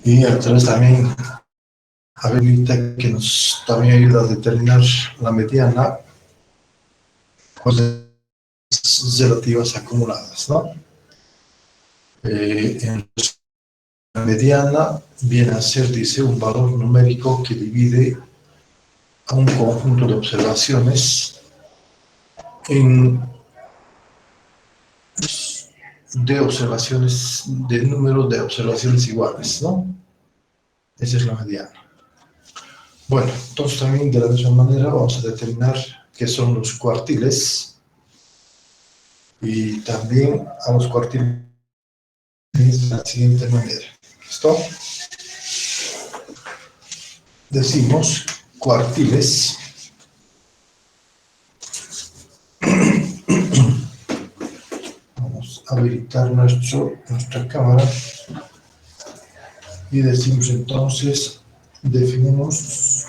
y a través también habilita que nos también ayuda a determinar la mediana con las relativas acumuladas, ¿no? En la mediana viene a ser, dice, un valor numérico que divide a un conjunto de observaciones en de número de observaciones iguales, ¿no? Esa es la mediana. Bueno, entonces también de la misma manera vamos a determinar qué son los cuartiles y también a los cuartiles de la siguiente manera. ¿Listo? Decimos cuartiles. Vamos a habilitar nuestra cámara y decimos entonces, definimos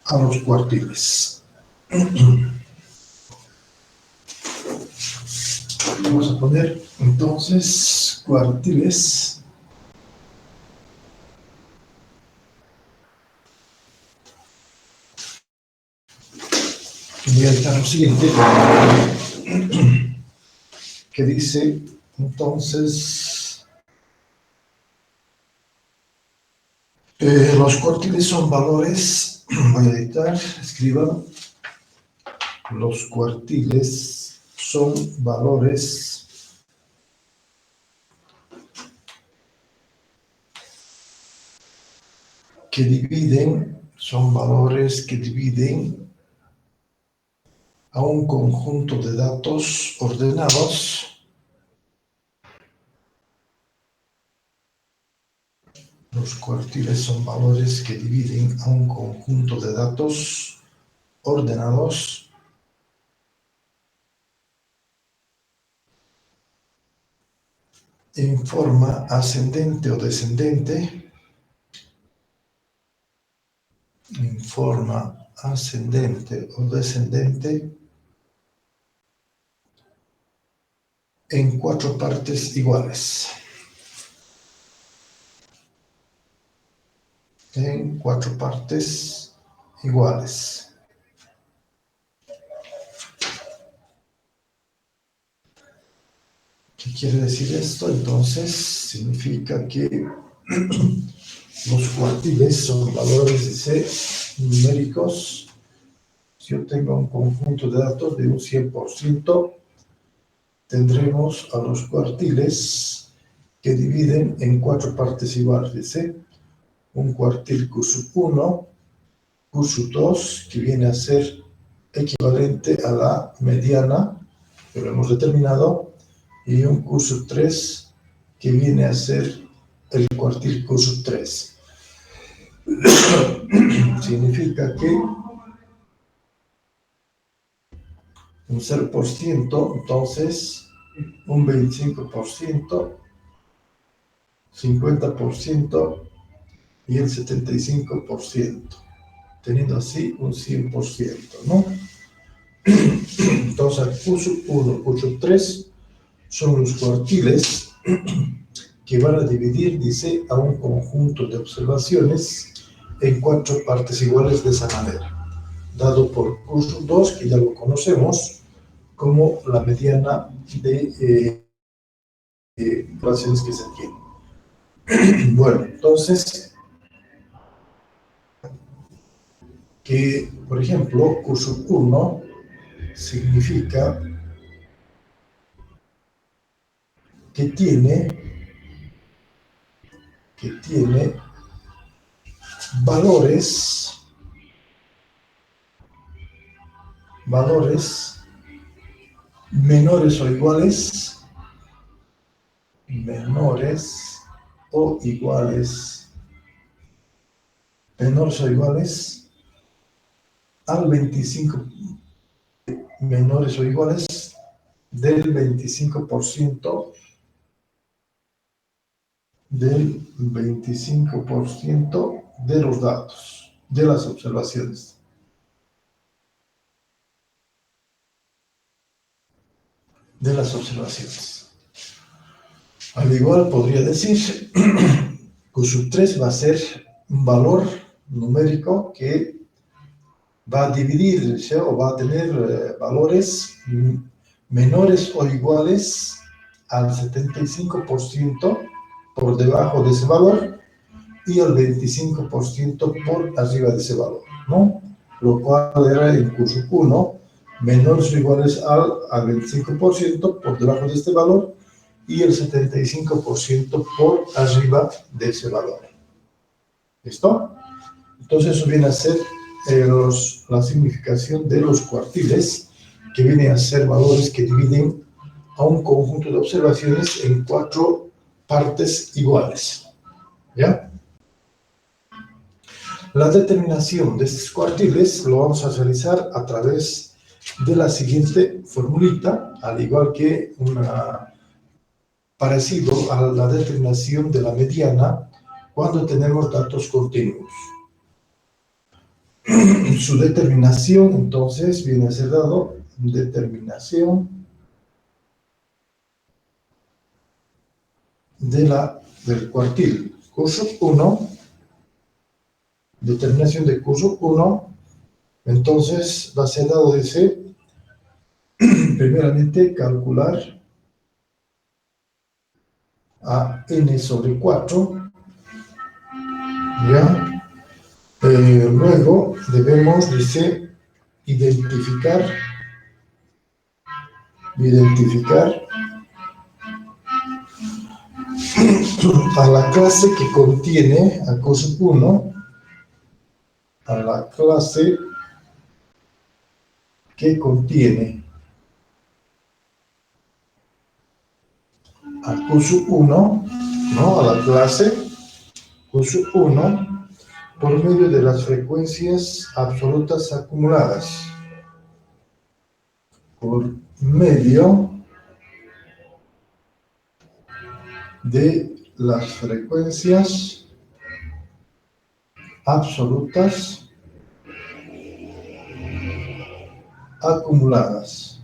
a los cuartiles. Vamos a poner entonces cuartiles. Voy a editar lo siguiente, que dice entonces los cuartiles son valores. Voy a editar, escriban. Los cuartiles son valores que dividen a un conjunto de datos ordenados Los cuartiles son valores que dividen a un conjunto de datos ordenados en forma ascendente o descendente, en cuatro partes iguales. En cuatro partes iguales. ¿Qué quiere decir esto? Entonces, significa que los cuartiles son valores numéricos. Si yo tengo un conjunto de datos de un 100%, tendremos a los cuartiles que dividen en cuatro partes iguales. Dice, un cuartil Q1, Q2, que viene a ser equivalente a la mediana, que lo hemos determinado, y un Q3, que viene a ser el cuartil Q3. Significa que un 0%, entonces un 25%, 50% y el 75%, teniendo así un 100%, ¿no? Entonces, Q1, Q3 son los cuartiles que van a dividir, dice, a un conjunto de observaciones en cuatro partes iguales de esa manera, dado por Q2, que ya lo conocemos, como la mediana de observaciones que se tienen. Bueno, entonces, que, por ejemplo, Q1 significa que tiene valores menores o iguales al 25, menores o iguales del 25% de los datos, de las observaciones. Al igual podría decir Q sub 3 va a ser un valor numérico que va a dividirse o va a tener valores menores o iguales al 75% por debajo de ese valor y al 25% por arriba de ese valor, ¿no? Lo cual era el curso 1, menores o iguales al 25% por debajo de este valor y el 75% por arriba de ese valor. ¿Listo? Entonces eso viene a ser la significación de los cuartiles, que viene a ser valores que dividen a un conjunto de observaciones en 4 partes iguales. ¿Ya? La determinación de estos cuartiles lo vamos a realizar a través de la siguiente formulita, al igual que parecido a la determinación de la mediana cuando tenemos datos continuos. Su determinación, entonces, viene a ser dado determinación del cuartil curso 1, determinación de curso 1, entonces va a ser dado, dice, primeramente calcular a n sobre 4, ¿ya? Luego debemos, dice, identificar a la clase que contiene, a curso 1, a la clase que contiene a curso 1, ¿no? A la clase curso 1 por medio de las frecuencias absolutas acumuladas. Por medio de las frecuencias absolutas acumuladas.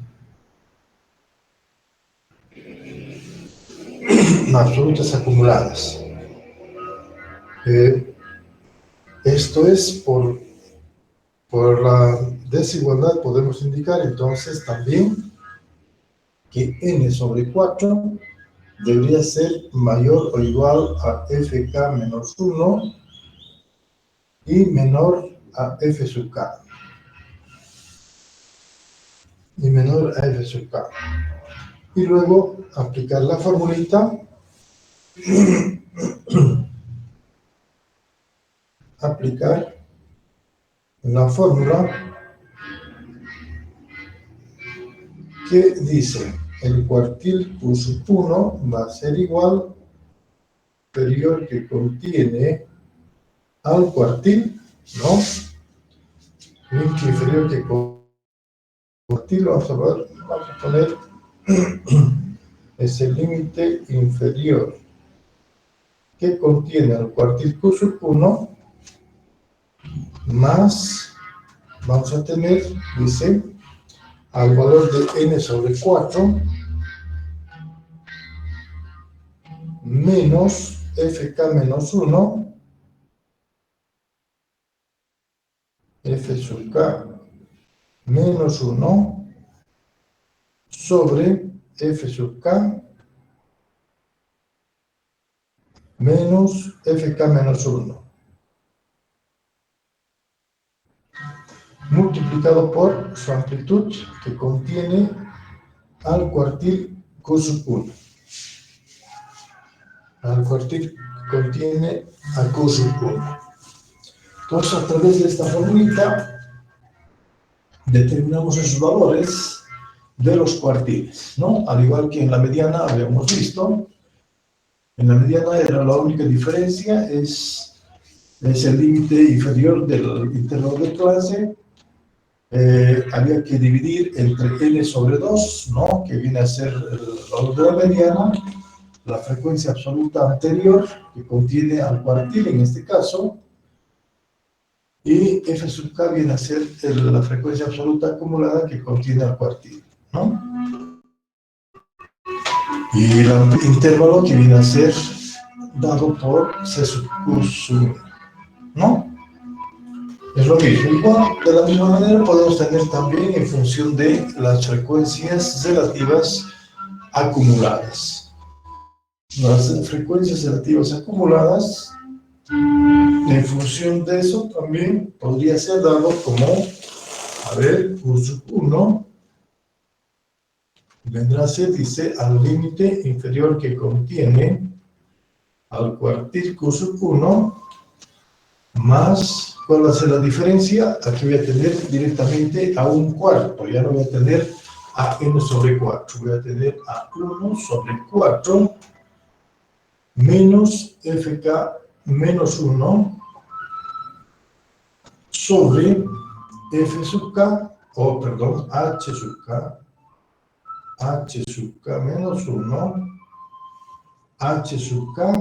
Absolutas acumuladas. Esto es por la desigualdad, podemos indicar entonces también que n sobre 4 debería ser mayor o igual a fk menos 1 y menor a f sub k. Y menor a f sub k. Y luego aplicar la formulita aplicar la fórmula que dice el cuartil Q sub 1 va a ser igual superior que contiene al cuartil, ¿no? Límite inferior que cuartil, vamos a poner es el límite inferior que contiene al cuartil Q sub 1 más, vamos a tener, dice, al valor de n sobre 4 menos fk menos 1 f sub k menos 1 sobre f sub k menos fk menos 1 multiplicado por su amplitud que contiene al cuartil Q sub 1. Al cuartil que contiene a Q sub 1. Entonces, a través de esta formulita determinamos esos valores de los cuartiles, ¿no? Al igual que en la mediana habíamos visto, en la mediana era la única diferencia, es el límite inferior del intervalo de clase. Había que dividir entre n sobre 2, ¿no? Que viene a ser el valor de la mediana, la frecuencia absoluta anterior, que contiene al cuartil en este caso, y f sub k viene a ser la frecuencia absoluta acumulada que contiene al cuartil, ¿no? Y el intervalo que viene a ser dado por C sub Q sub I, ¿no? Es lo mismo. Igual, de la misma manera podemos tener también en función de las frecuencias relativas acumuladas. Las frecuencias relativas acumuladas, en función de eso, también podría ser dado como, a ver, Q sub 1 vendrá a ser, dice, al límite inferior que contiene al cuartil Q sub 1 más, ¿cuál va a ser la diferencia? Aquí voy a tener directamente a un cuarto, ya no voy a tener a n sobre 4, voy a tener a 1 sobre 4 menos fk menos 1 sobre f sub k, o perdón, h sub k menos 1, h sub k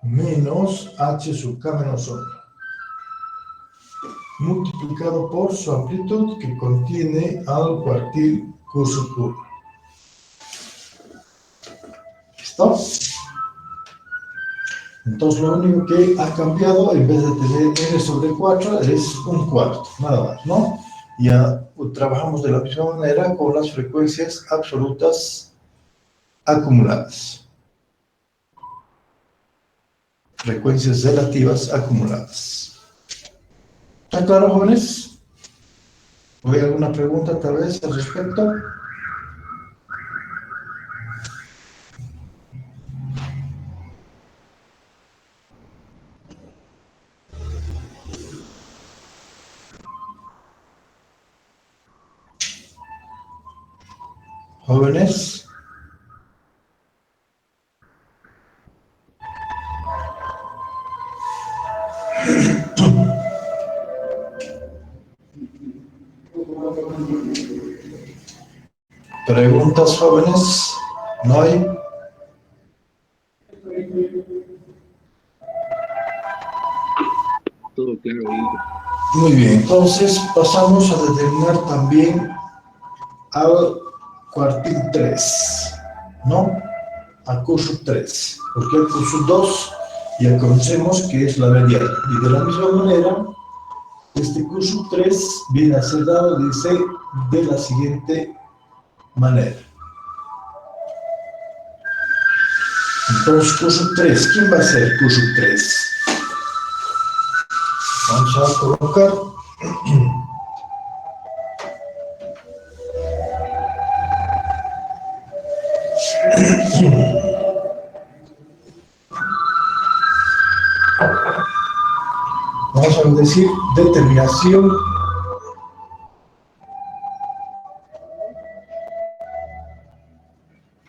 menos h sub k menos 1, multiplicado por su amplitud que contiene al cuartil Q sub 1. ¿Listo? Entonces lo único que ha cambiado, en vez de tener n sobre 4, es un cuarto, nada más, ¿no? Ya trabajamos de la misma manera con las frecuencias absolutas acumuladas. Frecuencias relativas acumuladas. ¿Está claro, jóvenes? ¿Hay alguna pregunta tal vez al respecto? Jóvenes. ¿Preguntas, jóvenes? ¿No hay? Todo claro. Muy bien, entonces pasamos a determinar también al cuartil 3, ¿no? A Q sub 3, porque el Q sub 2 ya conocemos que es la mediana. Y de la misma manera, este Q sub 3 viene a ser dado, dice, de la siguiente manera. Entonces, Q sub 3, ¿quién va a ser Q sub 3? Vamos a colocar vamos a decir determinación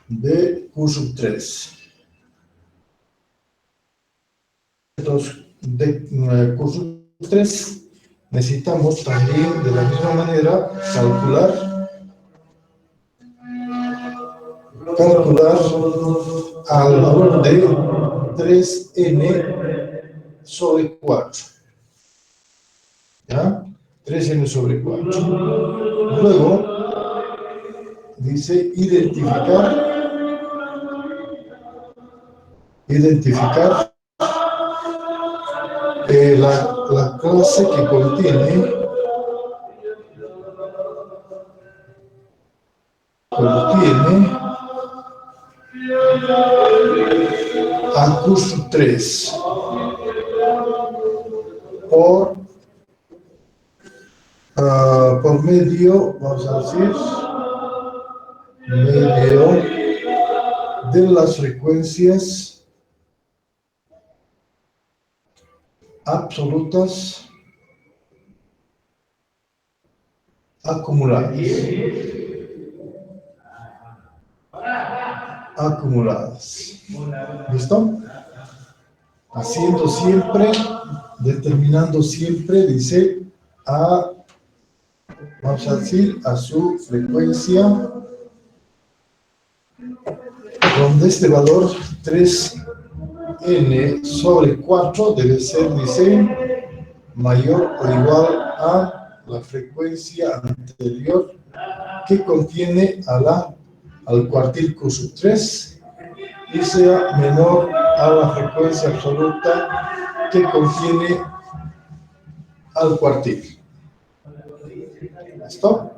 de Q sub 3. Entonces, de Q sub 3 necesitamos también de la misma manera calcular al valor de 3n sobre 4. ¿Ya? 3n sobre 4. Luego, dice identificar la clase que contiene a Q sub 3 por medio, vamos a decir, medio de las frecuencias absolutas acumuladas. ¿Listo? Haciendo siempre, determinando siempre, dice, vamos a decir, a su frecuencia, donde este valor 3n sobre 4 debe ser, dice, mayor o igual a la frecuencia anterior que contiene al cuartil Q3 y sea menor a la frecuencia absoluta que contiene al cuartil. ¿Listo?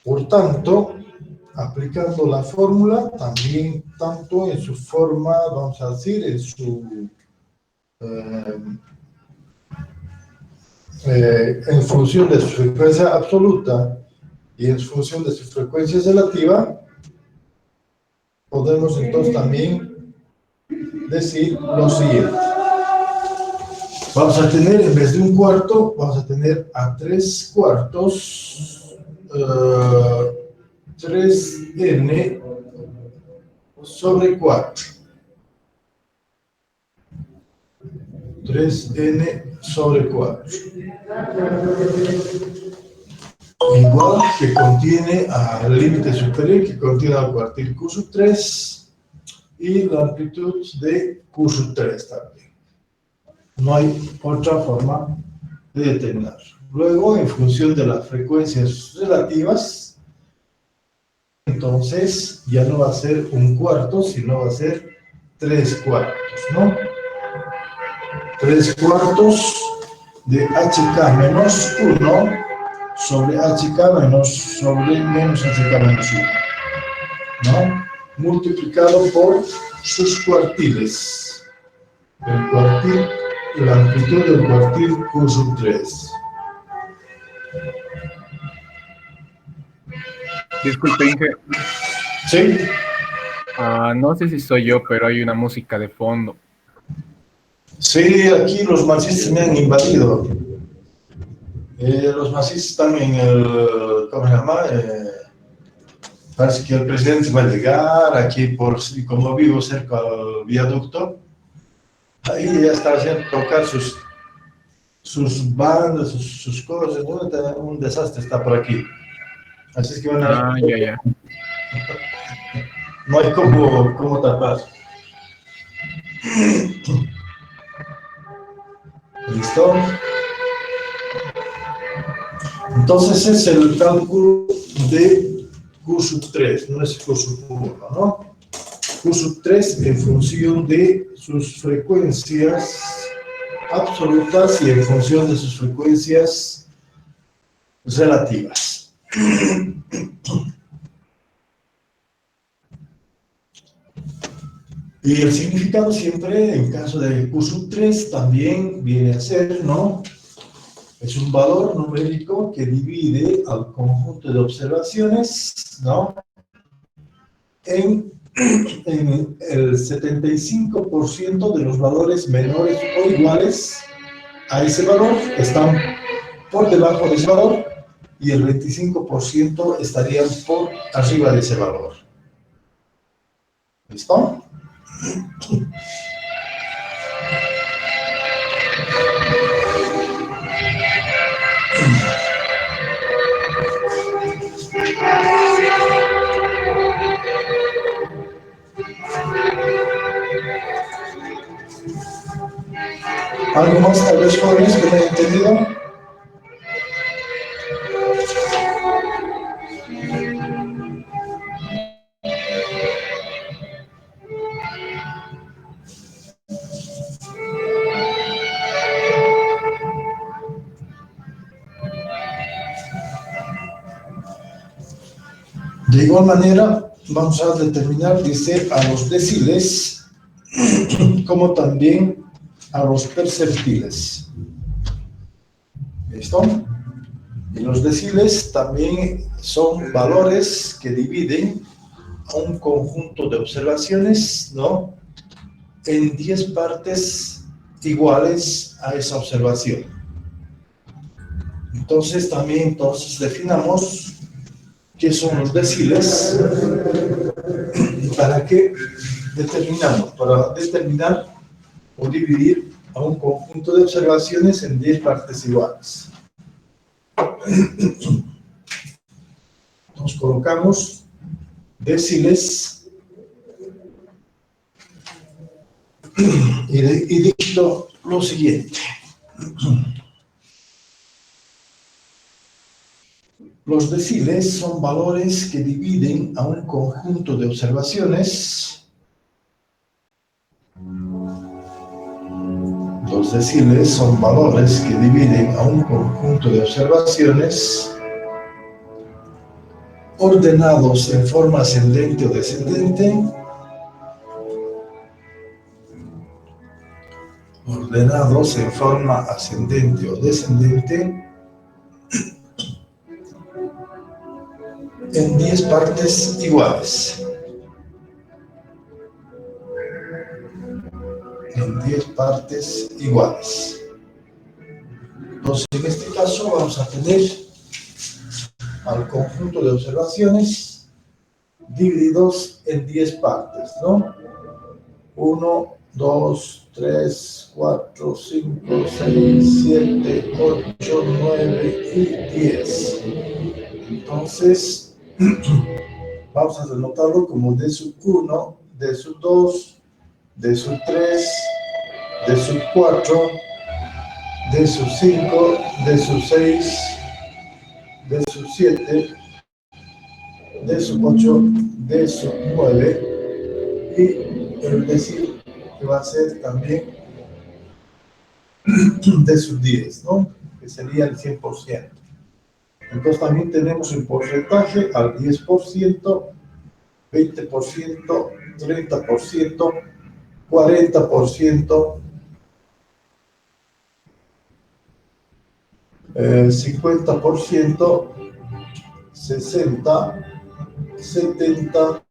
Por tanto, aplicando la fórmula, también tanto en su forma, vamos a decir, en función de su frecuencia absoluta y en función de su frecuencia relativa, podemos entonces también decir lo siguiente. Vamos a tener, en vez de un cuarto, vamos a tener a 3/4, 3n sobre 4. 3n sobre 4. Igual que contiene al límite superior, que contiene al cuartil Q3 y la amplitud de Q3 también. No hay otra forma de determinar. Luego, en función de las frecuencias relativas, entonces ya no va a ser un cuarto, sino va a ser 3/4, ¿no? 3/4 de HK menos 1 sobre HK menos HK menos 1, ¿no? Multiplicado por sus cuartiles. El cuartil, la amplitud del cuartil Q3. Disculpe, Inge. ¿Sí? No sé si soy yo, pero hay una música de fondo. Sí, aquí los marxistas me han invadido. Los marxistas están en el, ¿cómo se llama? Parece que el presidente va a llegar aquí, como vivo cerca del viaducto, ahí ya está haciendo tocar sus bandas, sus cosas, ¿no? Un desastre está por aquí. Así es que van a... Ya. No hay cómo tapar. ¿Listo? Entonces es el cálculo de Q3, no es Q1, ¿no? Q3 en función de sus frecuencias absolutas y en función de sus frecuencias relativas. Y el significado siempre, en caso de Q3, también viene a ser, ¿no? Es un valor numérico que divide al conjunto de observaciones, ¿no? En el 75% de los valores menores o iguales a ese valor están por debajo de ese valor y el 25% estarían por arriba de ese valor. ¿Listo? ¿Algo más, tal vez, jóvenes, que no haya entendido? De igual manera, vamos a determinar, dice, a los deciles, como también a los perceptiles. ¿Listo? Y los deciles también son valores que dividen a un conjunto de observaciones, ¿no? En 10 partes iguales a esa observación. Entonces, también definamos qué son los deciles. ¿Para qué determinamos? Para determinar o dividir a un conjunto de observaciones en 10 partes iguales. Nos colocamos deciles y dicto lo siguiente. Los deciles son valores que dividen a un conjunto de observaciones. Los deciles son valores que dividen a un conjunto de observaciones ordenados en forma ascendente o descendente, en 10 partes iguales. Entonces, en este caso vamos a tener al conjunto de observaciones divididos en 10 partes, ¿no? 1, 2, 3, 4, 5, 6, 7, 8, 9 y 10. Entonces, vamos a denotarlo como D sub 1, D sub 2, D sub 3, D sub 4, D sub 5, D sub 6, D sub 7, D sub 8, D sub 9 y el decir que va a ser también D sub 10, ¿no? Que sería el 100%. Entonces también tenemos el porcentaje al 10%, 20%, 30%, 40%, 50%, 60%, 70%,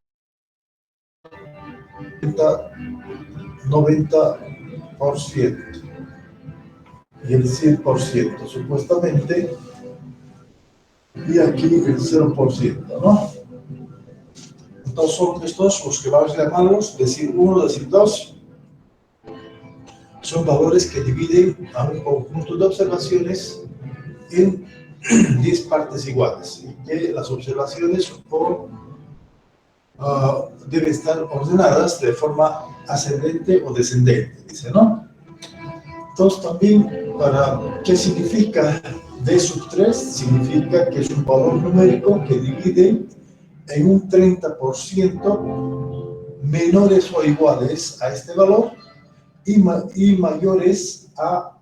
90% y el 100%, supuestamente, y aquí el 0%, ¿no? Entonces son estos los que vamos a llamarlos decir 1, decir 2. Son valores que dividen a un conjunto de observaciones en 10 partes iguales, y que las observaciones deben estar ordenadas de forma ascendente o descendente, dice, ¿no? Entonces también, ¿qué significa D sub 3? Significa que es un valor numérico que divide en un 30% menores o iguales a este valor y mayores a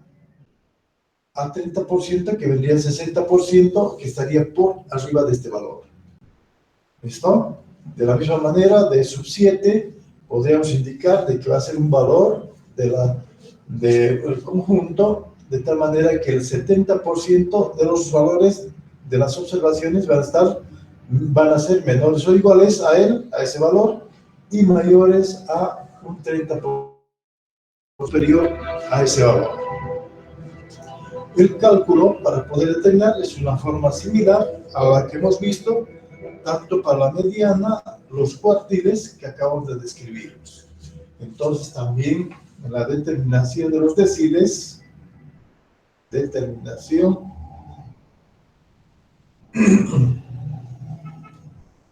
30%, que vendría el 60%, que estaría por arriba de este valor. ¿Listo? De la misma manera, D sub 7 podríamos indicar de que va a ser un valor del conjunto, de tal manera que el 70% de los valores de las observaciones van a ser menores o iguales a ese valor, y mayores a un 30% superior a ese valor. El cálculo para poder determinar es una forma similar a la que hemos visto tanto para la mediana, los cuartiles que acabamos de describir. Entonces también en la determinación de los deciles,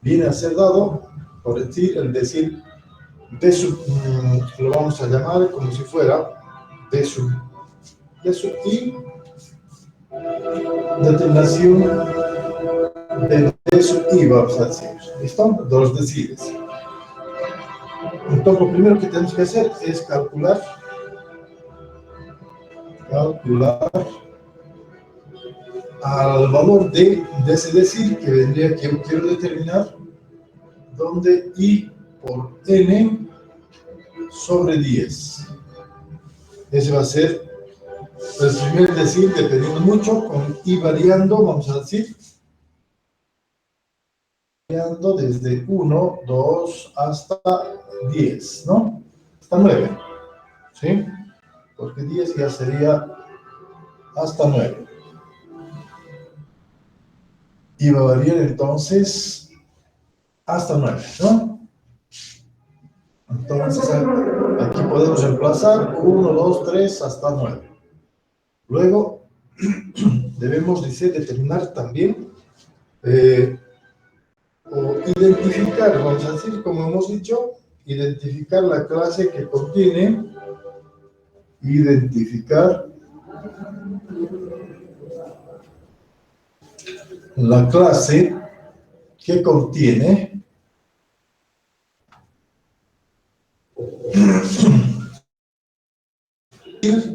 viene a ser dado por decir el decil D sub, lo vamos a llamar como si fuera D sub I, determinación de D sub I, vamos a decir. ¿Listo? De los deciles. Entonces lo primero que tenemos que hacer es calcular al valor de ese decil, que vendría, que yo quiero determinar, donde I por N sobre 10. Ese va a ser el primer decil, dependiendo mucho, con I variando, vamos a decir, variando desde 1, 2 hasta 10, ¿no? Hasta 9, ¿sí? Porque 10 ya sería hasta 9. Y va a variar entonces hasta 9, ¿no? Entonces aquí podemos reemplazar 1, 2, 3 hasta 9. Luego debemos determinar también o identificar, vamos a decir, como hemos dicho, identificar la clase que contiene, identificar la clase que contiene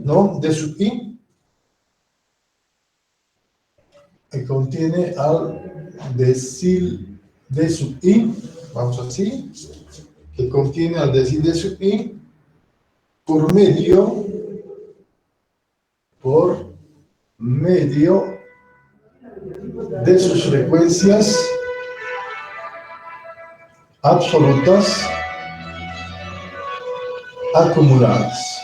¿no? de sub i, que contiene al decil de sub i, vamos así, que contiene al decil de sub i por medio de sus frecuencias absolutas acumuladas.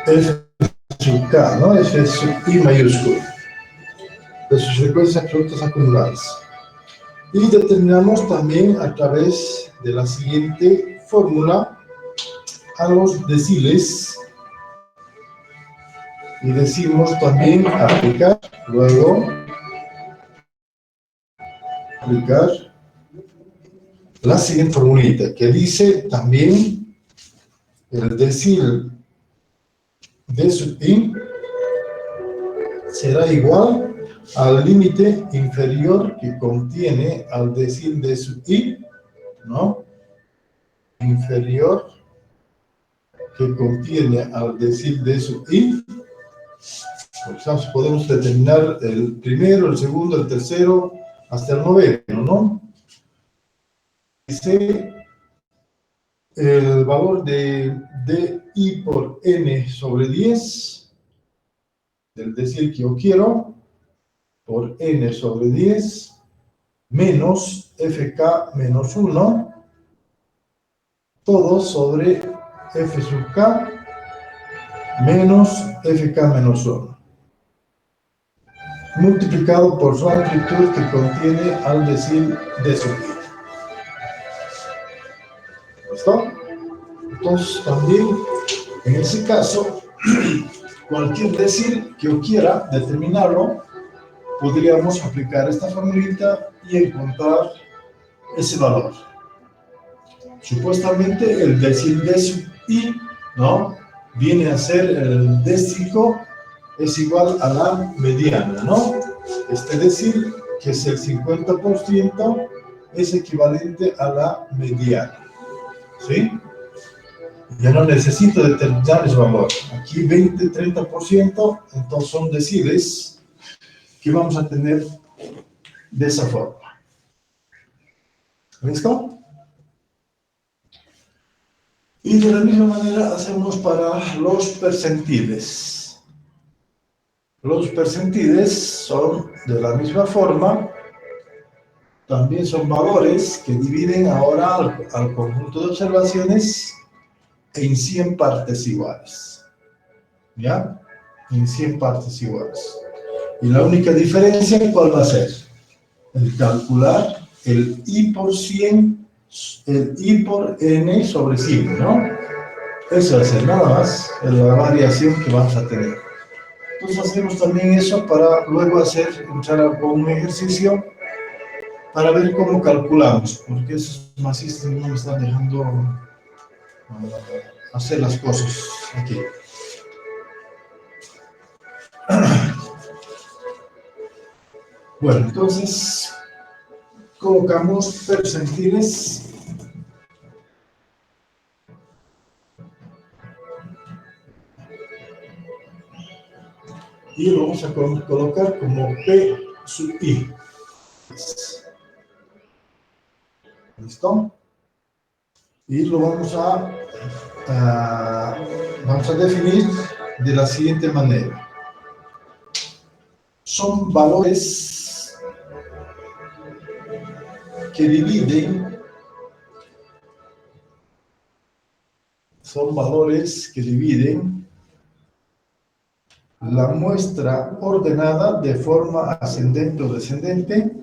F sub K, ¿no? F sub I mayúsculo, de sus frecuencias absolutas acumuladas. Y determinamos también a través de la siguiente fórmula a los deciles y decimos también aplicar, luego aplicar la siguiente formulita que dice también el decil de sub i será igual al límite inferior que contiene al decil de sub i, ¿no? Inferior que contiene al decil de sub i. Pues podemos determinar el primero, el segundo, el tercero, hasta el noveno, ¿no? Dice el valor de i por n sobre 10, del decil que yo quiero, por n sobre 10, menos fk menos 1, todo sobre f sub k menos fk menos 1, multiplicado por su amplitud que contiene al decil de sub i. ¿Listo? Entonces, también, en ese caso, cualquier decil que yo quiera determinarlo, podríamos aplicar esta formulita y encontrar ese valor. Supuestamente, el decil de sub i, ¿no? Viene a ser el décico, es igual a la mediana, ¿no? Este decil, que es el 50%, es equivalente a la mediana, ¿sí? Ya no necesito determinar ese valor. Aquí 20, 30%, entonces son deciles que vamos a tener de esa forma. ¿Listo? Y de la misma manera hacemos para los percentiles. Los percentiles son de la misma forma, también son valores que dividen ahora al conjunto de observaciones en 100 partes iguales. ¿Ya? En 100 partes iguales. Y la única diferencia, ¿cuál va a ser? El calcular el i por 100, el i por n sobre 100, ¿no? Eso va a ser nada más la variación que vamos a tener. Entonces hacemos también eso para luego entrar con un ejercicio para ver cómo calculamos, porque esos masistas no me están dejando hacer las cosas aquí. Bueno, entonces colocamos percentiles y lo vamos a colocar como P sub I. ¿Listo? Y lo vamos a definir de la siguiente manera. Son valores que dividen la muestra ordenada de forma ascendente o descendente.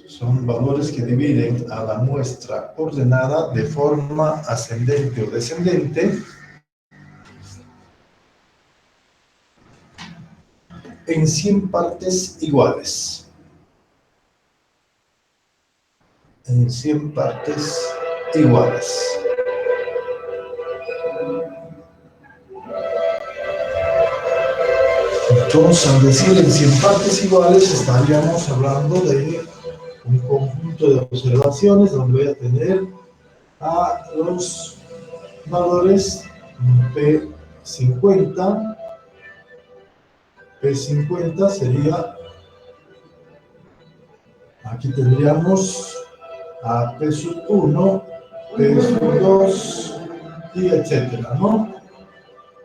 Son valores que dividen a la muestra ordenada de forma ascendente o descendente en 100 partes iguales. En 100 partes iguales. Entonces, al decir en 100 partes iguales, estaríamos hablando de un conjunto de observaciones donde voy a tener a los valores P50. P50 sería, aquí tendríamos a P sub 1, P sub 2 y etcétera, ¿no?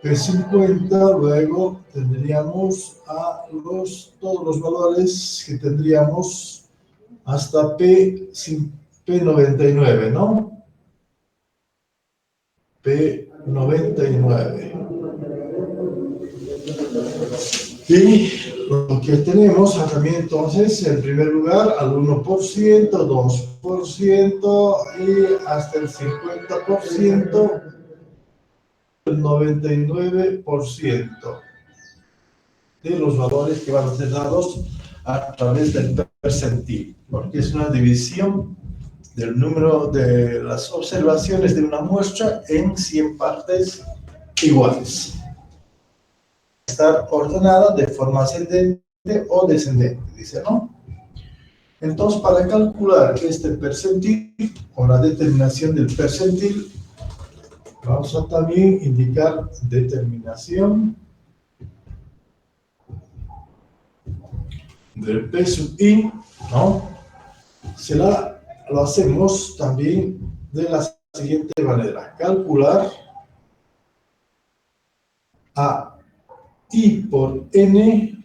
P50, luego tendríamos a todos los valores que tendríamos hasta P99, ¿no? P99. Y lo que tenemos también entonces, en primer lugar, al 1%, 2% y hasta el 50%, el 99% de los valores que van a ser dados a través del percentil, porque es una división del número de las observaciones de una muestra en 100 partes iguales. Estar ordenada de forma ascendente o descendente, dice, ¿no? Entonces, para calcular este percentil o la determinación del percentil, vamos a también indicar determinación del P sub I, ¿no? Lo hacemos también de la siguiente manera: calcular a I por N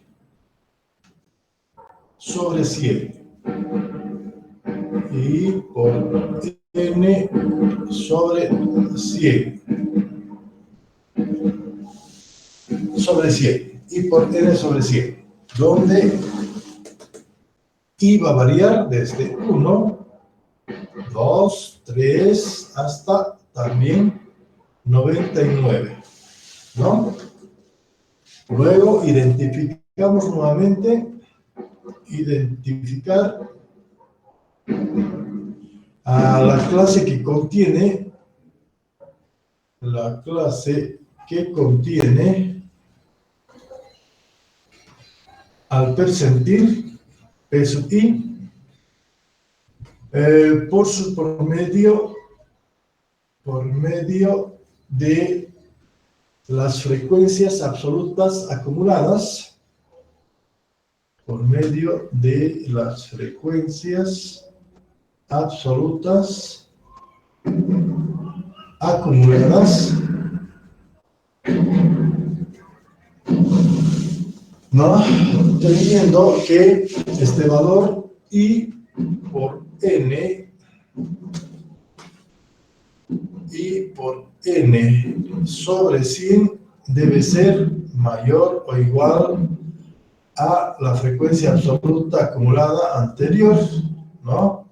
sobre 100. I por N sobre 100. Sobre 100. I por N sobre 100. Donde I va a variar desde 1, 2, 3 hasta también 99, ¿no? Luego identificamos nuevamente, identificar a la clase que contiene, al percentil P sub I, por medio de las frecuencias absolutas acumuladas, por medio de las frecuencias absolutas acumuladas, ¿no? Teniendo que este valor I por N sobre 100 debe ser mayor o igual a la frecuencia absoluta acumulada anterior, ¿no?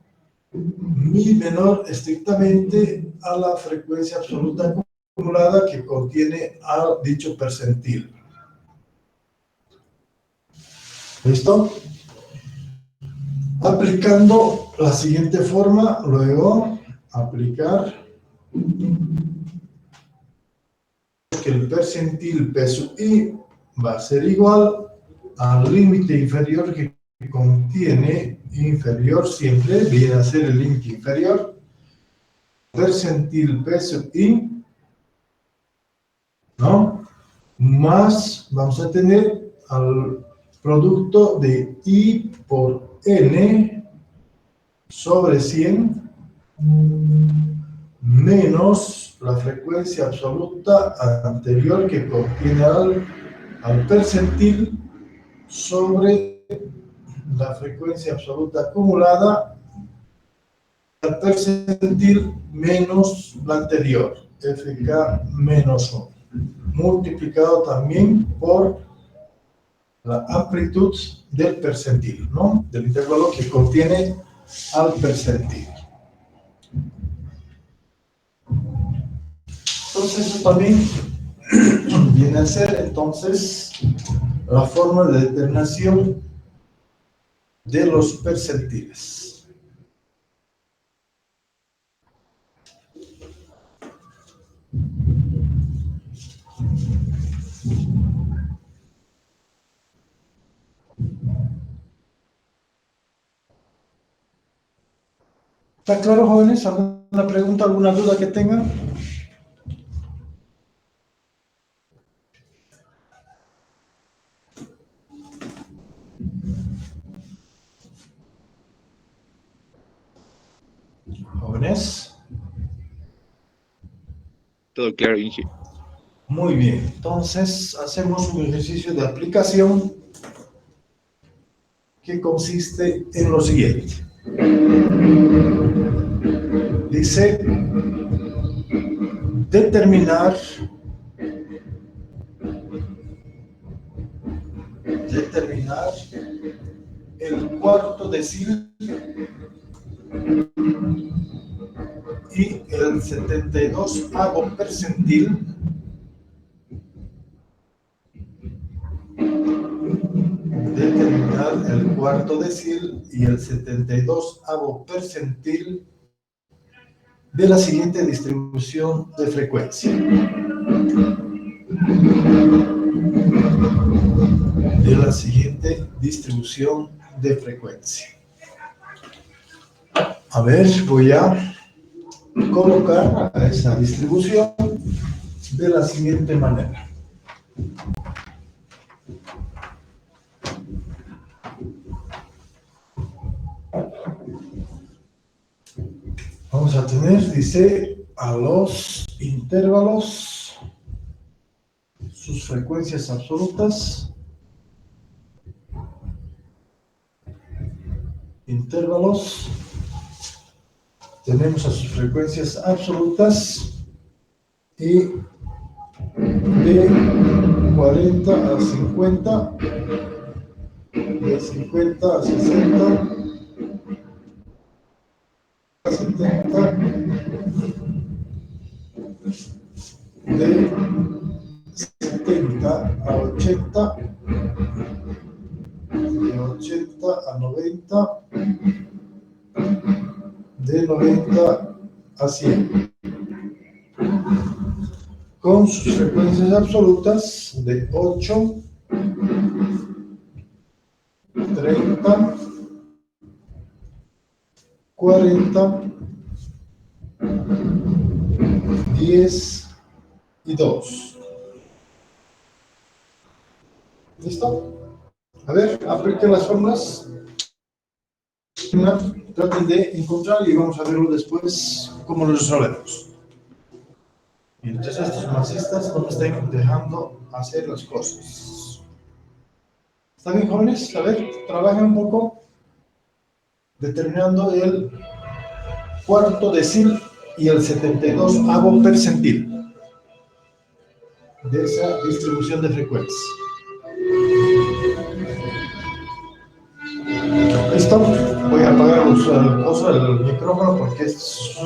Mi menor estrictamente a la frecuencia absoluta acumulada que contiene a dicho percentil. ¿Listo? Aplicando la siguiente forma, luego aplicar que el percentil P sub I va a ser igual al límite inferior que contiene, inferior siempre viene a ser el límite inferior, percentil P sub I, ¿no? Más vamos a tener al producto de I por N sobre 100 menos la frecuencia absoluta anterior que contiene al percentil sobre la frecuencia absoluta acumulada al percentil menos la anterior, FK menos 1, multiplicado también por la amplitud del percentil, ¿no? Del intervalo que contiene al percentil. Entonces, eso también viene a ser, entonces, la forma de determinación de los percentiles. ¿Está claro, jóvenes? ¿Alguna pregunta, alguna duda que tengan? Jóvenes. Todo claro, Inge. Muy bien. Entonces, hacemos un ejercicio de aplicación que consiste en lo siguiente. Dice, determinar el cuarto decil y el 72avo percentil determinar el cuarto decil y el 72avo percentil de la siguiente distribución de frecuencia. De la siguiente distribución de frecuencia. A ver, voy a colocar a esa distribución de la siguiente manera. Vamos a tener, dice, a los intervalos, sus frecuencias absolutas, intervalos, tenemos a sus frecuencias absolutas y de 40 a 50, de 50 a 60, a 70, de 70 a 80, de 80 a 90, de 90 a 100, con sus frecuencias absolutas de 8, 30, 40, 10 y 2. ¿Listo? A ver, apliquen las fórmulas. Traten de encontrar y vamos a verlo después cómo lo resolvemos. Y entonces estos marxistas no me están dejando hacer las cosas. ¿Están bien, jóvenes? A ver, trabajen un poco determinando el cuarto decil y el 72avo percentil de esa distribución de frecuencia. ¿Listo? Voy a apagar el micrófono porque es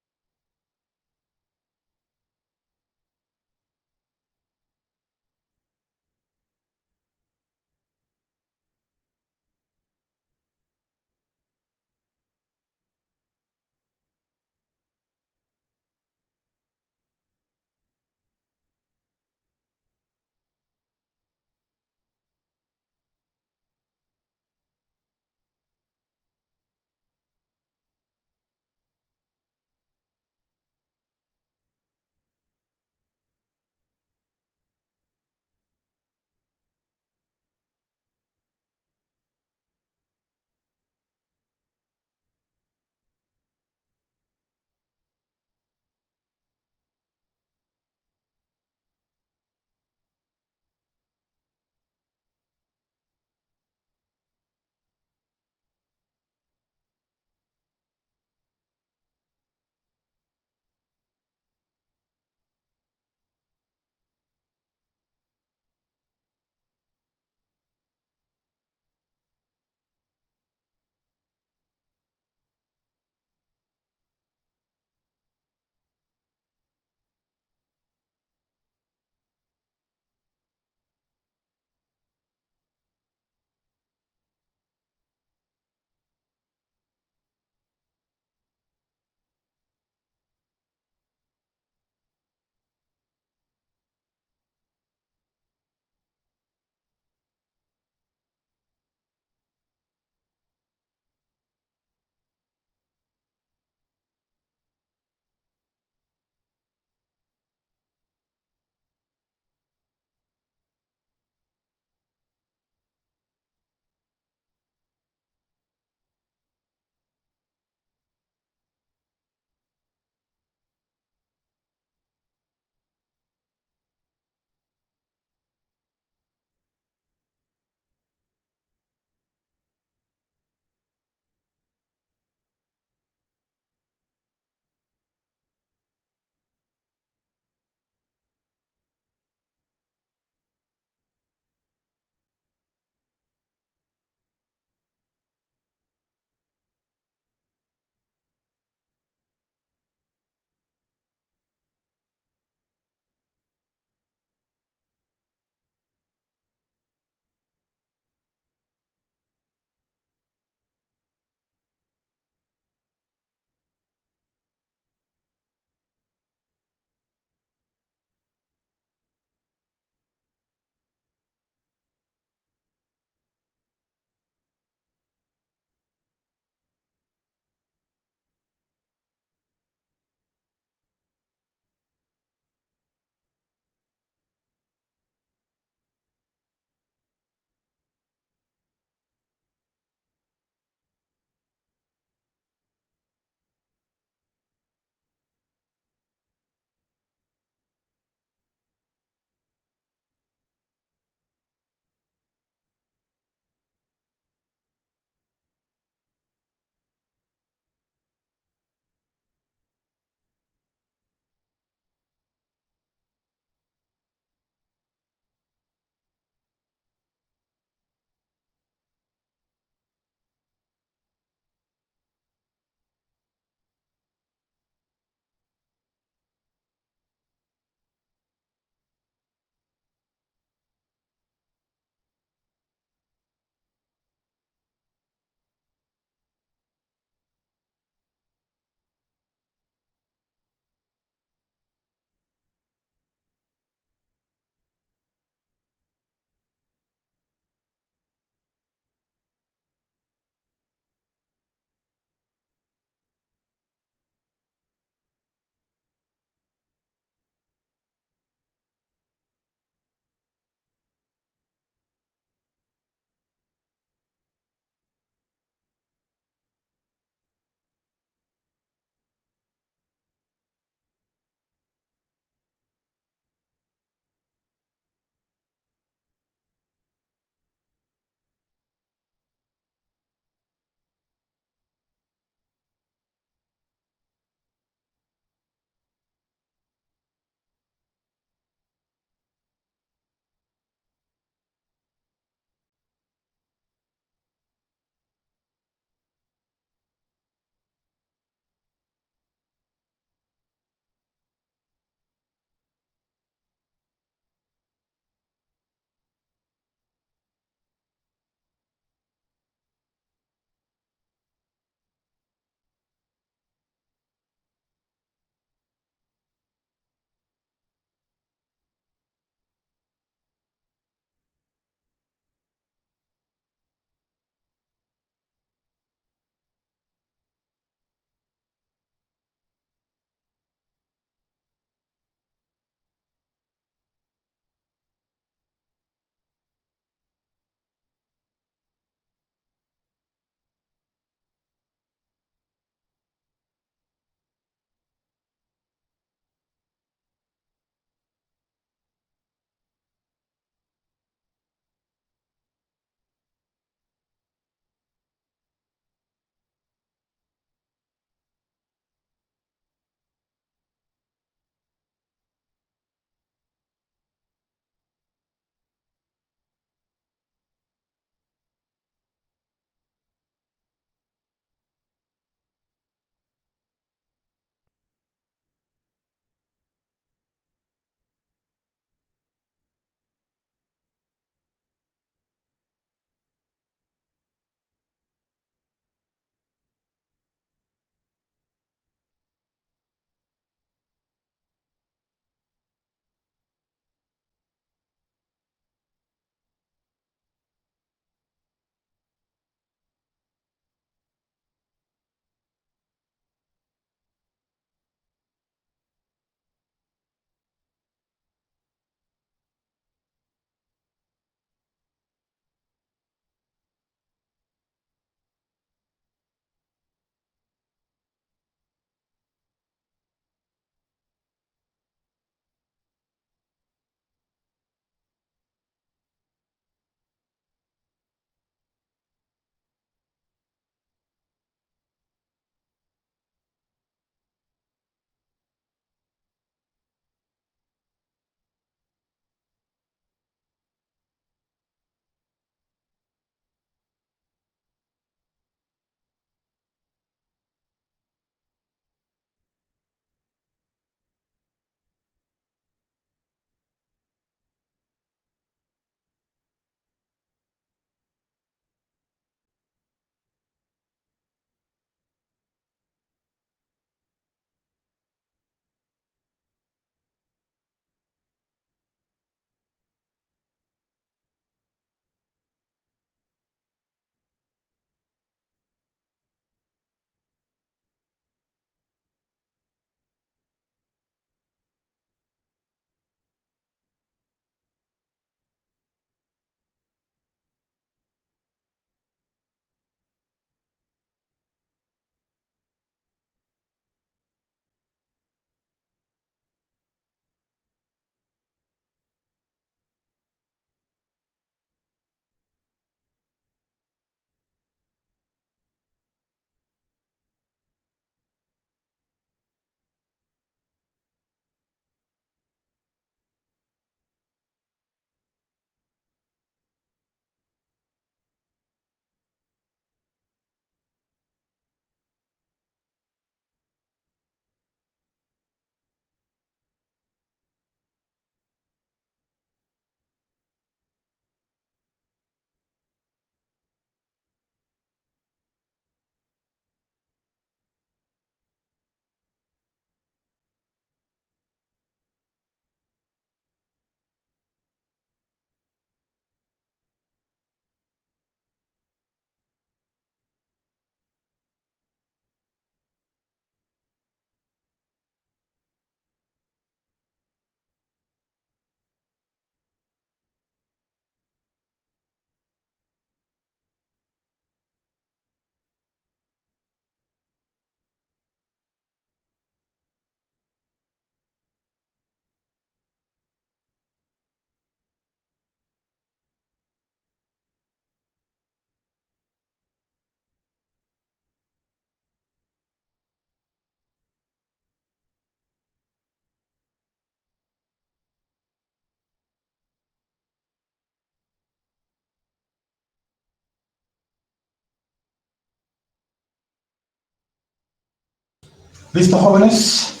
¿Listo, jóvenes?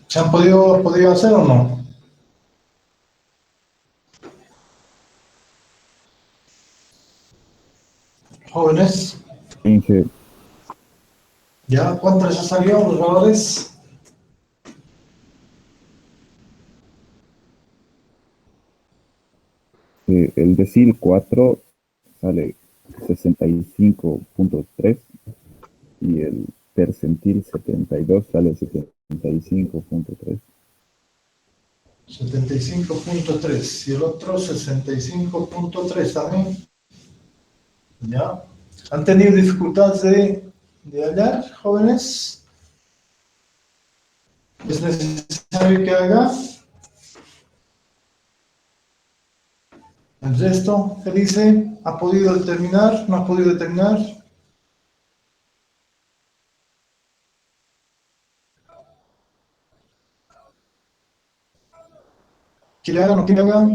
¿Se han podido hacer o no? Jóvenes, Inge, ¿ya? ¿Cuántos ya salieron los valores? el decil 4 sale 65.3 y el percentil 72 sale 75.3. 75.3 y el otro 65.3 también. ¿Ya? ¿Han tenido dificultades de hallar, jóvenes? ¿Es necesario que haga el resto? ¿Qué dice? ¿Ha podido determinar? ¿No ha podido determinar? ¿Quiere haga o no quiere haga?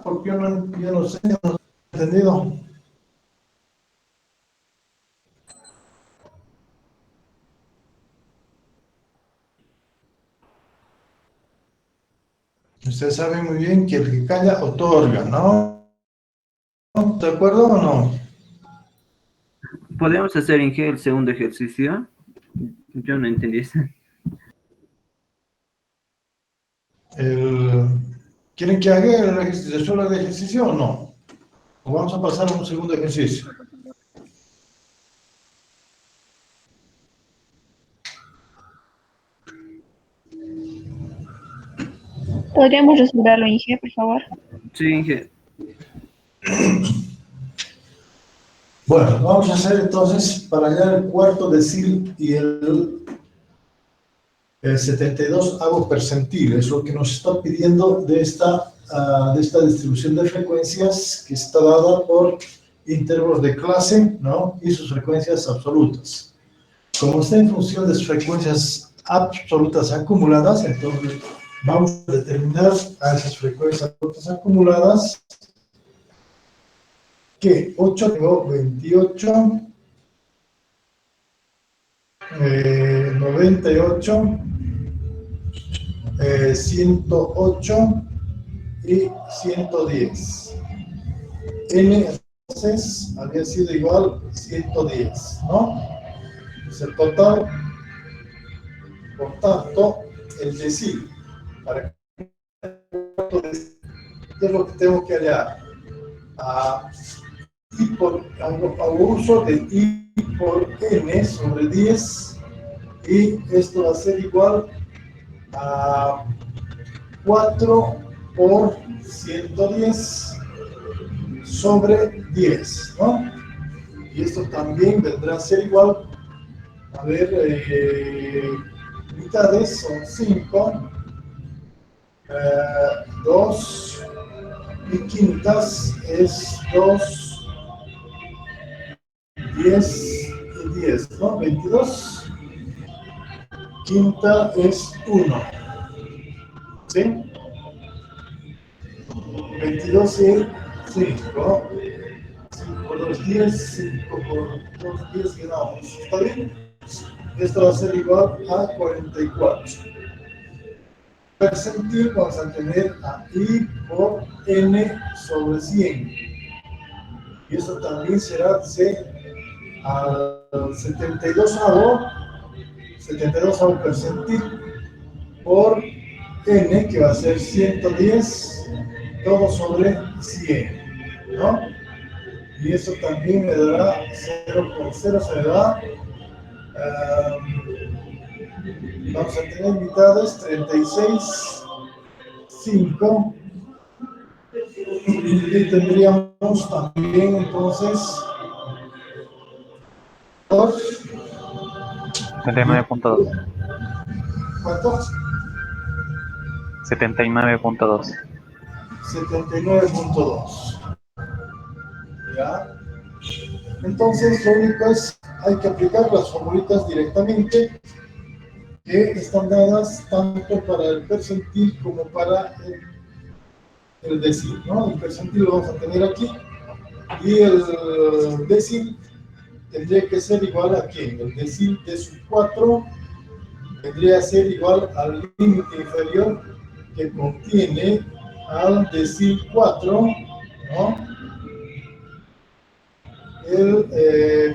Porque yo no sé, no he entendido. Ustedes saben muy bien que el que calla otorga, ¿no? ¿De acuerdo o no? ¿Podemos hacer, Inge, el segundo ejercicio? Yo no entendí eso. ¿Quieren que haga el ejercicio, solo el ejercicio o no? ¿O vamos a pasar a un segundo ejercicio? ¿Podríamos resolverlo, Inge, por favor? Sí, Inge. Bueno, vamos a hacer entonces para hallar el cuarto decil y el 72 avo percentil, es lo que nos está pidiendo de esta distribución de frecuencias que está dada por intervalos de clase, ¿no? Y sus frecuencias absolutas. Como está en función de sus frecuencias absolutas acumuladas, entonces vamos a determinar a esas frecuencias absolutas acumuladas que 8 tengo 28, 98, 108 y 110. N entonces había sido igual 110, ¿no? Entonces el total, por tanto, el decil, para ¿qué es lo que tengo que hallar? Hago uso de I por N sobre 10 y esto va a ser igual a 4 por 110 sobre 10, ¿no? Y esto también vendrá a ser igual, a ver, mitades son 5, 2 y quintas es 2, 10 y 10, ¿no? 22, quinta es 1, ¿sí? 22 y 5, 5 por 2, 10, 5 por 2, 10 gramos, ¿está bien? Esto va a ser igual a 44. Percentil vamos a tener a I por N sobre 100. Y esto también será C al 72 percentil por N, que va a ser 110, todo sobre 100, ¿no? Y eso también me dará 0,0, se me da, vamos a tener mitades, 36, 5, y tendríamos también entonces 2, 79.2. ¿cuántos? 79.2. 79.2. ¿Ya? Entonces, lo único es, hay que aplicar las formulitas directamente, que están dadas tanto para el percentil como para el decil, ¿no? El percentil lo vamos a tener aquí y el decil tendría que ser igual a ¿quién? El decil de sub 4 vendría a ser igual al límite inferior que contiene al decil 4, ¿no?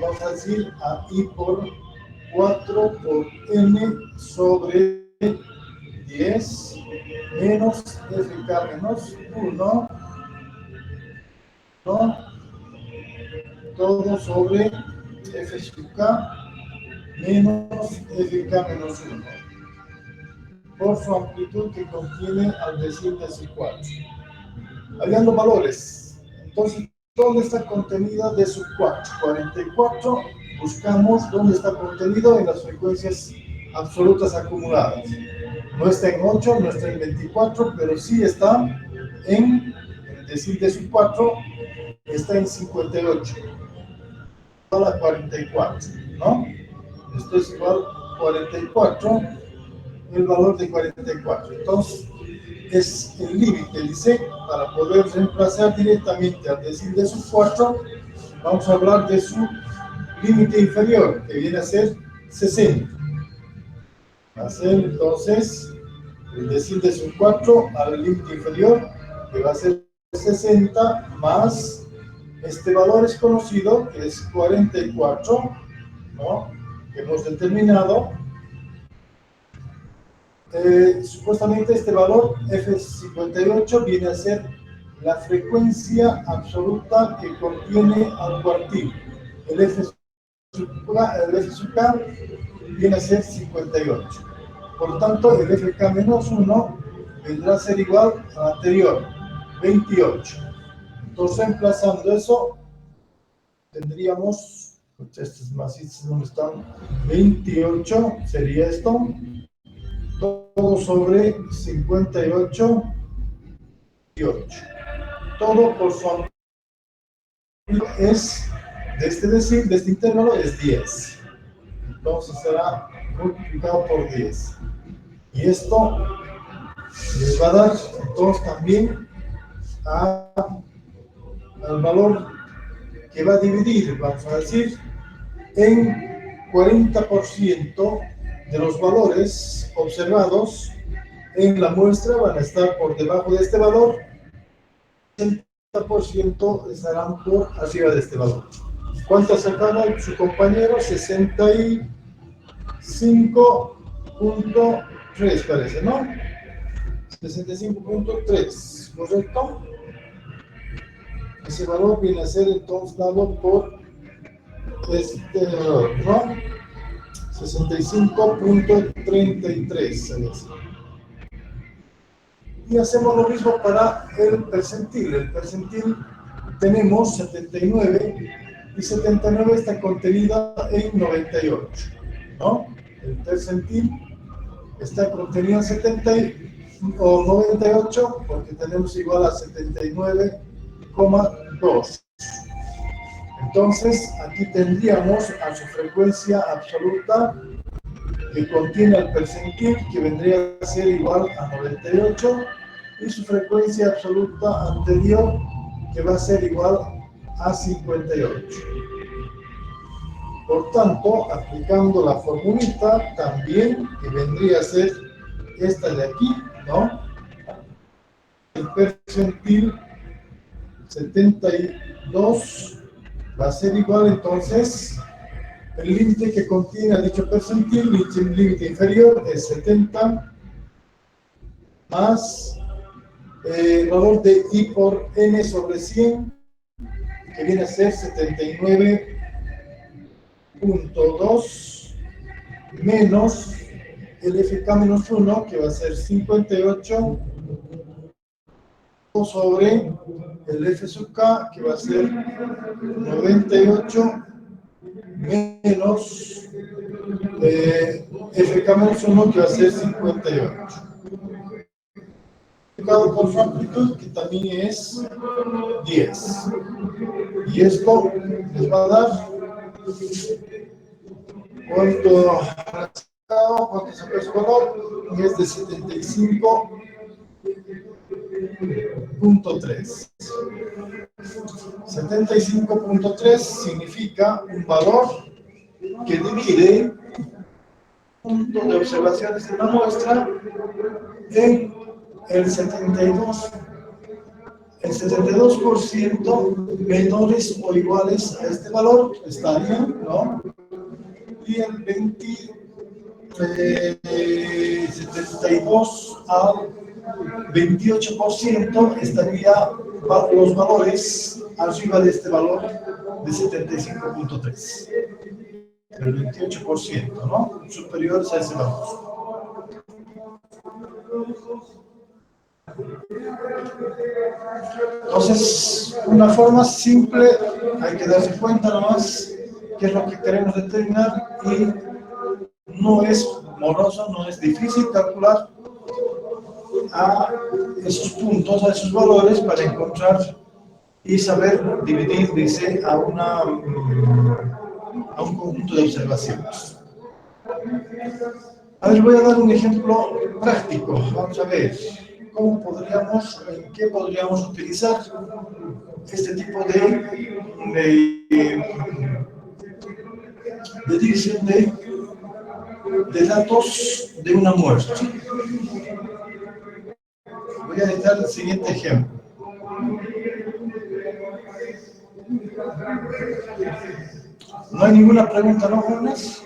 Vamos a decir a i por 4 por n sobre 10 menos fk menos 1, ¿no? Todo sobre f sub k menos fk menos 1 por su amplitud que contiene al decil de sub 4. Hallando valores, entonces, ¿dónde está contenida de sub 4? 44, buscamos dónde está contenido en las frecuencias absolutas acumuladas. No está en 8, no está en 24, pero sí está en el decil de sub 4, está en 58, igual a 44, ¿no? Esto es igual a 44, el valor de 44. Entonces, es el límite, dice, para poder reemplazar directamente al decil de sub 4, vamos a hablar de su límite inferior, que viene a ser 60. Va a ser entonces el decil de sub 4 al límite inferior, que va a ser 60 más este valor es conocido, que es 44, ¿no? Que hemos determinado. Supuestamente este valor F58 viene a ser la frecuencia absoluta que contiene al cuartil. El F sub K viene a ser 58. Por tanto, el FK menos 1 vendrá a ser igual al anterior, 28. Entonces, reemplazando eso, tendríamos, estos masitos donde están, 28 sería esto, todo sobre 58 y 8. Todo por su amplitud es, de este decil, de este intervalo, es 10. Entonces será multiplicado por 10. Y esto les va a dar, entonces, también al valor que va a dividir, vamos a decir, en 40% de los valores observados en la muestra van a estar por debajo de este valor, 60% estarán por arriba de este valor. ¿Cuánto sacaba su compañero? 65.3 parece, ¿no? 65.3, ¿correcto? Ese valor viene a ser entonces dado por este valor, ¿no? 65.33. Y hacemos lo mismo para el percentil. El percentil tenemos 79 y 79 está contenida en 98, ¿no? El percentil está contenido en 70 o 98 porque tenemos igual a 79,2. Entonces, aquí tendríamos a su frecuencia absoluta que contiene el percentil, que vendría a ser igual a 98, y su frecuencia absoluta anterior, que va a ser igual a 58. Por tanto, aplicando la formulita también, que vendría a ser esta de aquí, ¿no? El percentil 72 va a ser igual entonces el límite que contiene a dicho percentil, el límite inferior es 70 más el valor de I por N sobre 100, que viene a ser 79.2 menos el FK menos 1, que va a ser 58 sobre el F sub K, que va a ser 98 menos FK menos 1, que va a ser 58. Por su amplitud, que también es 10. Y esto les va a dar, ¿cuánto? cuando sacó su valor, y es de 75.3. 75.3 significa un valor que divide punto de observaciones de una muestra en el 72% menores o iguales a este valor estarían, ¿no? Y el 72 al 28% estaría los valores arriba de este valor de 75.3. El 28%, ¿no? Superiores a ese valor. Entonces, una forma simple, hay que darse cuenta nomás qué es lo que queremos determinar y no es moroso, no es difícil calcular a esos puntos, a esos valores para encontrar y saber dividir, dice, a un conjunto de observaciones. A ver, voy a dar un ejemplo práctico. Vamos a ver en qué podríamos utilizar este tipo de división de datos de una muestra. Voy a editar el siguiente ejemplo. ¿No hay ninguna pregunta, no, jóvenes?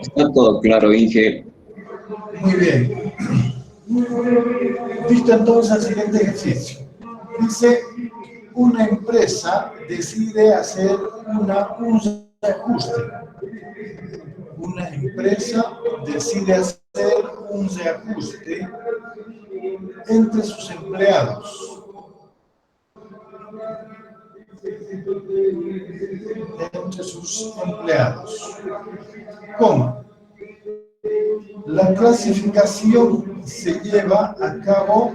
Está todo claro, Inge. Muy bien. Visto entonces el siguiente ejercicio. Dice, una empresa decide hacer un reajuste. Una empresa decide hacer un reajuste entre sus empleados. ¿Cómo? La clasificación se lleva a cabo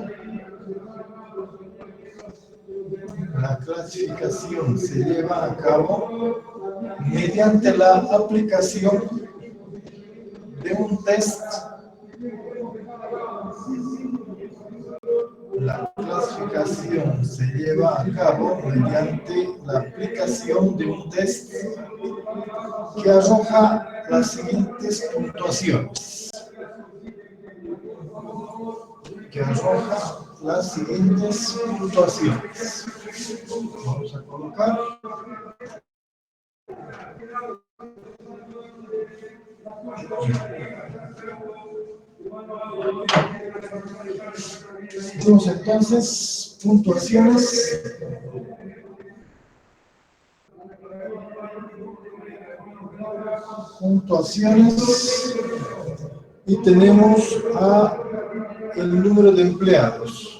mediante la aplicación de un test. La clasificación se lleva a cabo mediante la aplicación de un test que arroja las siguientes puntuaciones. Vamos a colocar. Tenemos entonces puntuaciones. Y tenemos el número de empleados.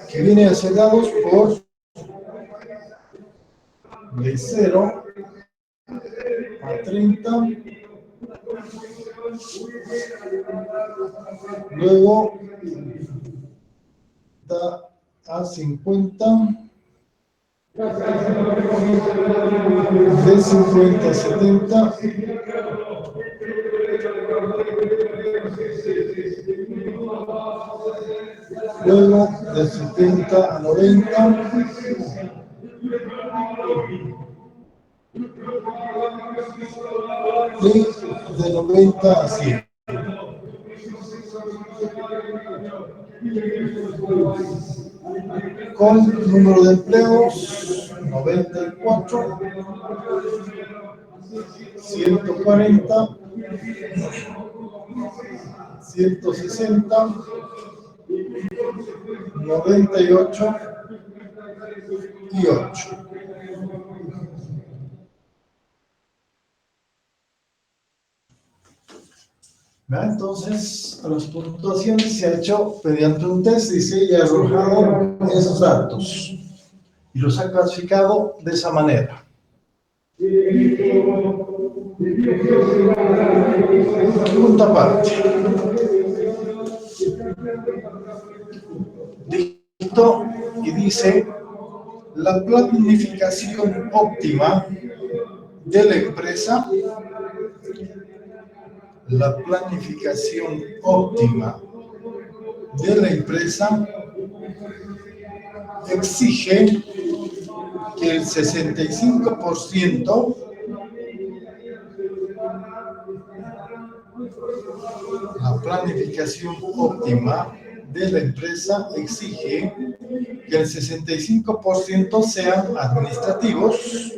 Que viene a ser dados por de 0 a 30, luego da a 50, de 50 a 70, luego de 70 a 90, y de 90 a 100. Con número de empleos 94, 140, 160, 98 y 8. Entonces, las puntuaciones se ha hecho mediante un test, dice, y ha arrojado esos datos y los ha clasificado de esa manera. Segunda parte. Dicto y dice, la planificación óptima de la empresa, la planificación óptima de la empresa exige que el 65%, la planificación óptima de la empresa exige que el 65% sean administrativos,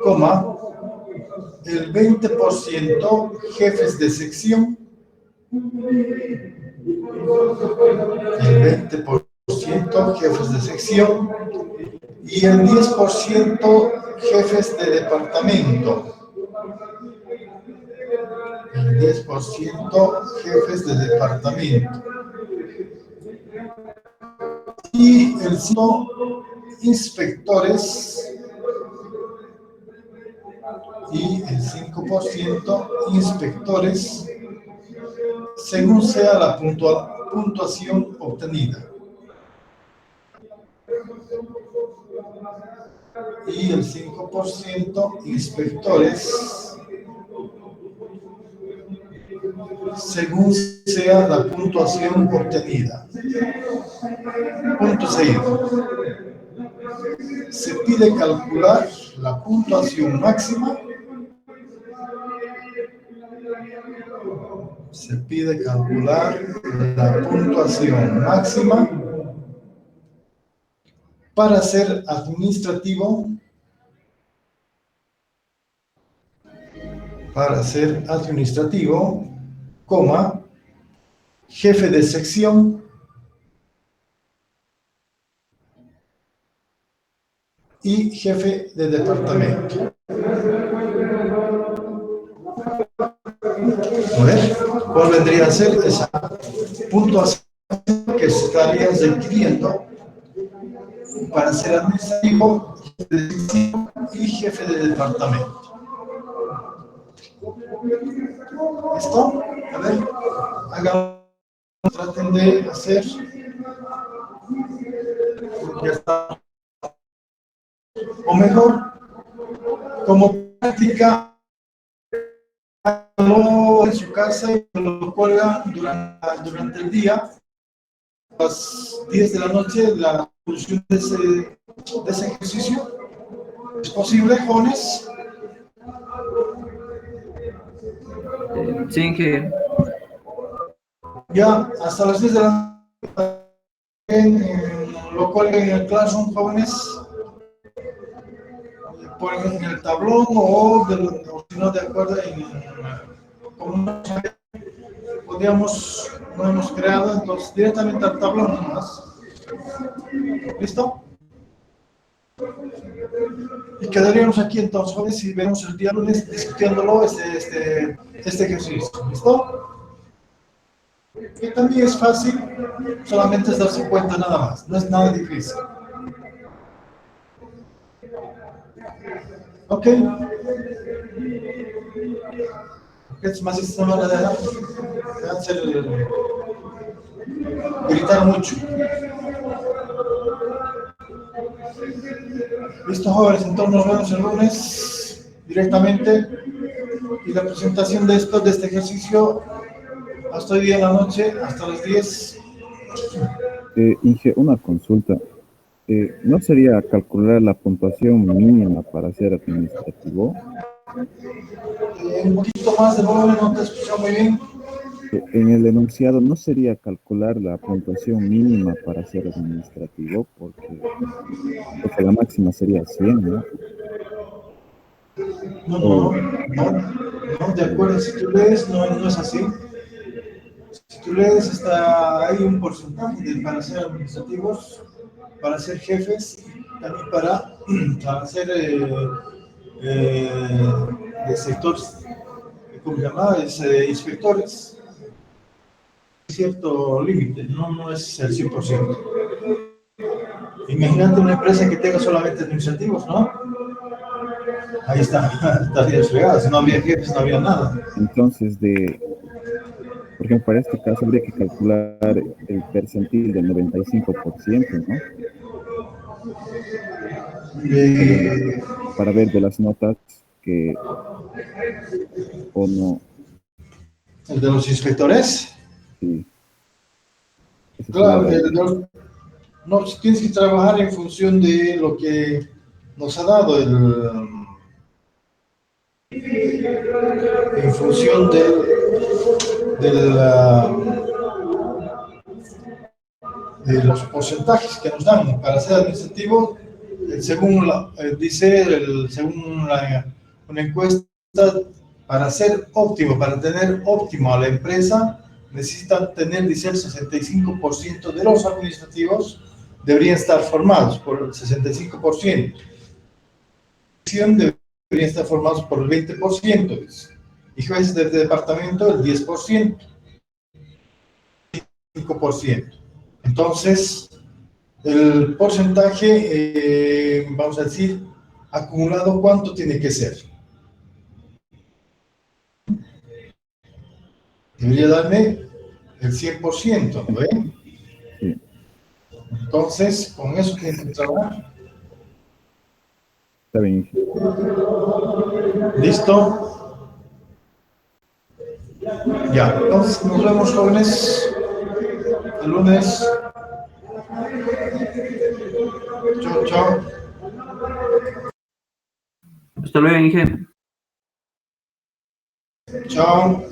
coma, el 20% jefes de sección, el 20% jefes de sección y el 10% jefes de departamento. El 10% jefes de departamento. Y el 5% inspectores. Y el 5% inspectores según sea la puntuación obtenida. Y el 5% inspectores según sea la puntuación obtenida. Punto seguido. Se pide calcular la puntuación máxima. Se pide calcular la puntuación máxima para ser administrativo. Para ser administrativo, coma, jefe de sección y jefe de departamento. A ver, ¿cuál vendría a ser esa puntuación que estarías requiriendo para ser administrativo, jefe de sección y jefe de departamento? ¿Listo? A ver, hagan, traten de hacer. Ya está. O mejor, como práctica, en su casa y lo cuelgan durante el día, a las 10 de la noche, la solución de ese ejercicio. ¿Es posible, jóvenes? Sí, Inge. Ya, hasta las 10 de la noche, lo cuelgan en el Classroom, jóvenes. Ponen en el tablón o si no, de acuerdo, como no hemos creado, entonces directamente al tablón nomás. ¿Listo? Y quedaríamos aquí entonces, jóvenes, y vemos el día lunes discutiéndolo, este ejercicio. ¿Listo? Que también es fácil, solamente es darse cuenta nada más, no es nada difícil. Ok. Es más, esta manera de hacer gritar mucho. Listo, jóvenes, entonces nos vemos el lunes directamente y la presentación de este ejercicio hasta hoy día en la noche, hasta las 10. Inge, una consulta. ¿No sería calcular la puntuación mínima para ser administrativo? Un poquito más de volumen, no te escucho muy bien. En el enunciado no sería calcular la puntuación mínima para ser administrativo, porque la máxima sería 100, ¿no? No, de acuerdo, si tú lees, no es así. Si tú lees, hay un porcentaje para ser administrativos, para ser jefes, también para ser de sectores, ¿cómo se llama? Inspectores. Cierto límite, no es el 100%. Imagínate una empresa que tenga solamente administrativos, ¿no? Ahí está, estaría fregada. Si no habría jefes, no habría nada. Entonces, por ejemplo, para este caso habría que calcular el percentil del 95%, ¿no? Eh, Para ver de las notas que o no, el de los inspectores. sí, esa sería Claro, la, no, pues tienes que trabajar en función de lo que nos ha dado en función de los porcentajes que nos dan para ser administrativo, según una encuesta, para ser óptimo, para tener óptimo a la empresa, necesitan tener, dice, el 65% de los administrativos deberían estar formados por el 65%. Deberían estar formados por el 20%, dice. Y jueces de departamento el 10%, 5%. Entonces, el porcentaje, vamos a decir, acumulado, ¿cuánto tiene que ser? Debería darme el 100%, ¿no ven? sí. Entonces, con eso tiene que trabajar. Está bien. ¿Listo? Ya, entonces nos vemos, jóvenes, el lunes. Chao, chao. Hasta luego, Inge. Chao.